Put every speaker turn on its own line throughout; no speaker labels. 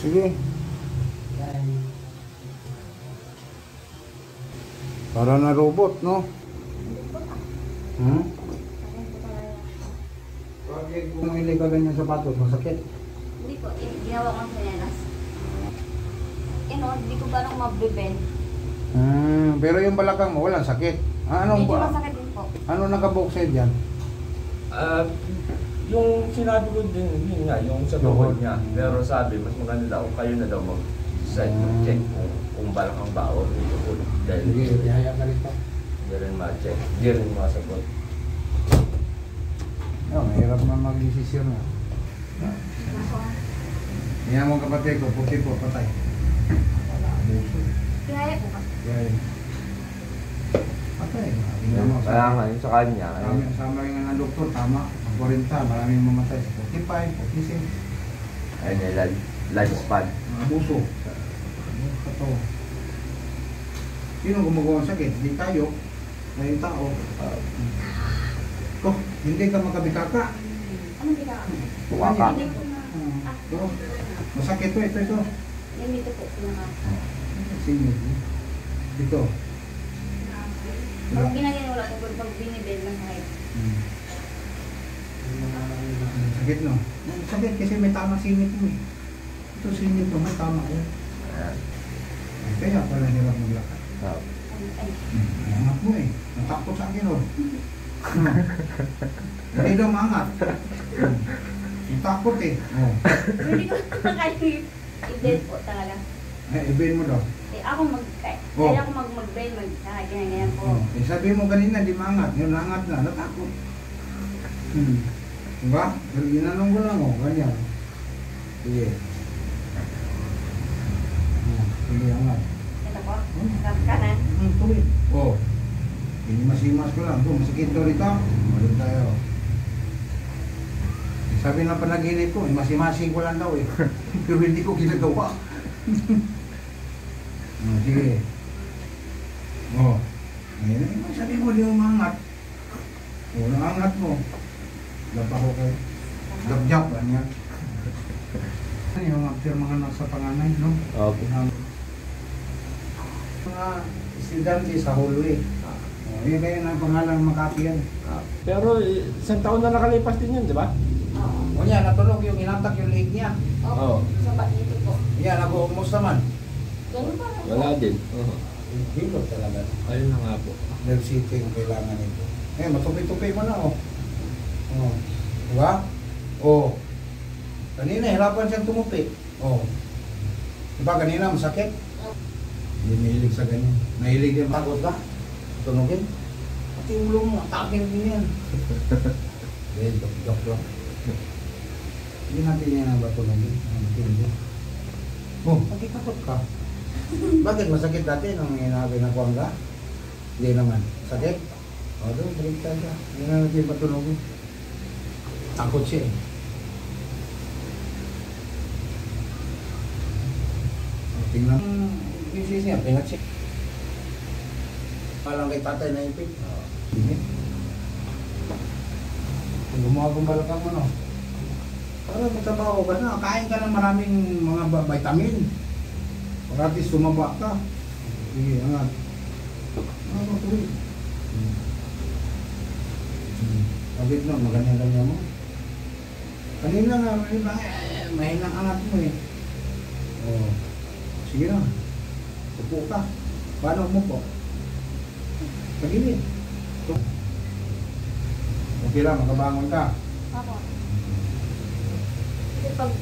Sige. Para na robot, no? Hmm? Bakit kung hindi ka ganyan sapatos, masakit?
Hindi po, ginawa ko ang sayanas. Hindi ko parang mabibend.
Pero yung balakang mo, walang sakit. Anong
Medyo
ba?
masakit din po.
Ano nakaboksed dyan?
Yung sinabi ko din, yun nga, yung sa tuhod niya. Pero sabi, mas maganda daw, kayo na daw mag-side mag-check kung balakang ba o yung tuhod. Dahil
Sige, ihaya ka rito.
hindi rin ma-check, hindi rin masagot.
Mahirap na mag-desisyon na. Yan mong kapatid ko, puti po, patay.
Kaya po ba?
Yan. Patay.
Kaya nga, yung sa kanya,
Sama rin nga ng doktor, tama. Ang 40, maraming mamatay sa 45, 46.
ayun yung lifespan.
Mga buso. Kato. Sino gumagawa ng sakit? Hindi tayo. Na yung tao. Hindi ka makabikaka.
Anong ginawa?
Tuwaka.
Hindi ko na.
Ito. Masakit to, ito.
Yan dito po, pinaka.
Sino? Dito.
Pag ginagyan wala ko, pag binibend ng height.
Sakit no? Sakit kasi may tama singit mo eh. Ito singit mo, may tama ko. Kaya pala hirap maglakad. Angat mo eh. Natakot sa akin oh. Hindi daw maangat. Natakot eh.
Hindi ko makakaya i-bend po talaga.
I-bend mo daw.
Ako kaya ako mag-bend, ganyan po.
Sabi mo kanina di maangat. Yung naangat na, natakot. Diba? Ginanong ko lang oh, ganyan. Sige. Sige, angat.
Ito po, kanan.
Tuwid. Oh. Masimas ko lang. Masakit to rito. Malit tayo. Sabi ng panaginip ko, masimasing ko lang daw eh. Pero hindi ko ginagawa. Sige. Oh. Ngayon, sabi mo, di mo maangat. Oh, naangat mo. Lapa ko kayo. Jab-jab, ano yan? Yung after mga nasa panganay, no?
Okay.
Mga estudyante sa hallway. Yun kayo na pangalang Makati yan.
Pero isang taon na nakalipas din yun, di ba?
Oo.
O yan, natulog yung inatak yung leg niya.
Oo. Sa ba't dito po?
Yan, nag-uumos naman.
Ganun pa lang po.
Wala din.
Hilot talaga.
Ayun na nga po.
Nerve city yung kailangan nito. Matupi-tupi mo na, oh. Oh. Diba? Oh. Kanina, hirapan siyang tumupi. Oh. Diba, kanina masakit? Hindi mahilig sa ganyan. Nahilig yung takot ka? Tunugin? Pati yung ulo mo, atakin din yan. Hindi, joke lang. Hindi natin yan ba tunugin? Hindi. Oh, pati takot ka. Bakit masakit dati nung inakuha ka? Hindi naman. Sakit? O, doon, baliktad ka. Hindi na natin patulogin. Takot siya eh. Tingnan. Yung siya, pingat siya. Palang kay tatay na ipin. Hindi. Kung gumagong balakang mo, no? Para magtrabaho ka na. Kain ka ng maraming mga vitamin. Pagkatis sumaba ka. Sige, angat. Ano ko rin? Pagit na, maganyan-ganyan mo. Kanina nga, mahinang angat mo eh. Oh. Sige na. Upo ka. Paano mo po? Pagilid. Okay lang, makabangon ka.
Ako. Kasi pag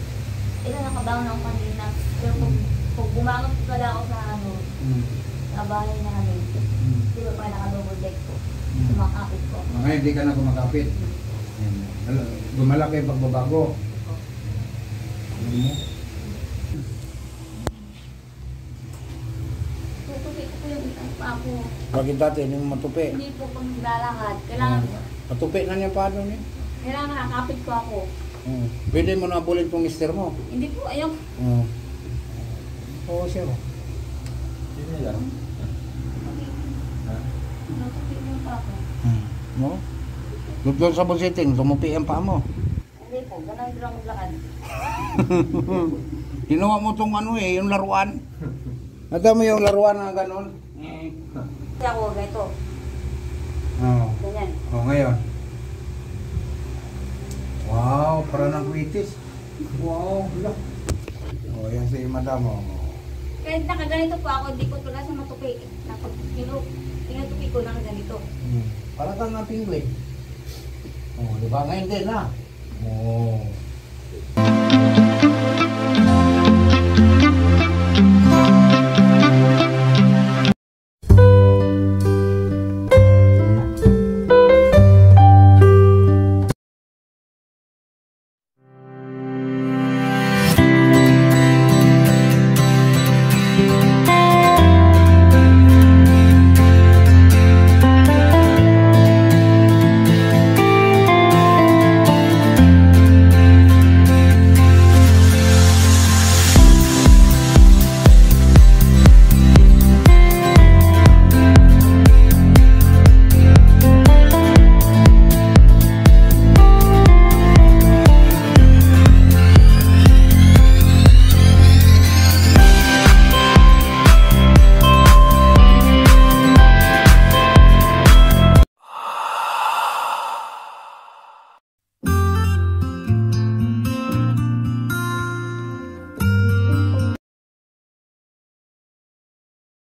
nakabangon ako kanina, pero pag bumangon ko pala ako sa sa bahay namin, di ba pa naka-double deck po, sumakapit po.
Ngayon, hindi ka na kumakapit. Gumalaki yung pagbabago. Ano mo?
Tutupi ko po yung isang paa ko.
Bakit dati, yung matupi?
Hindi po kung naglalakad. Kailangan,
Matupi na niya paano niya?
kailangan nakakapit ko ako.
Pwede mo na bulin pong mister mo.
Hindi po, ayaw.
Oo siya.
Yun lang.
Natupi mo yung paa ko.
No? Doon sa busiting, tumupi ang paa mo.
Hindi po, ganun lang maglakad.
Ginawa mo tong ano eh, yung laruan. Nata mo yung laruan na ganon.
Kasi ako, ganito.
Oo.
Ganyan.
Oh, ngayon. Wow, para ng kwitis. Wow, wala. Oh, yan si madam. Oh.
Kahit nakaganito po ako, hindi ko tulad sa matupi. Tinutupi ko lang ganito.
Para kang nga penguin. Oh, di ba? Ngayon din, ha? Oh.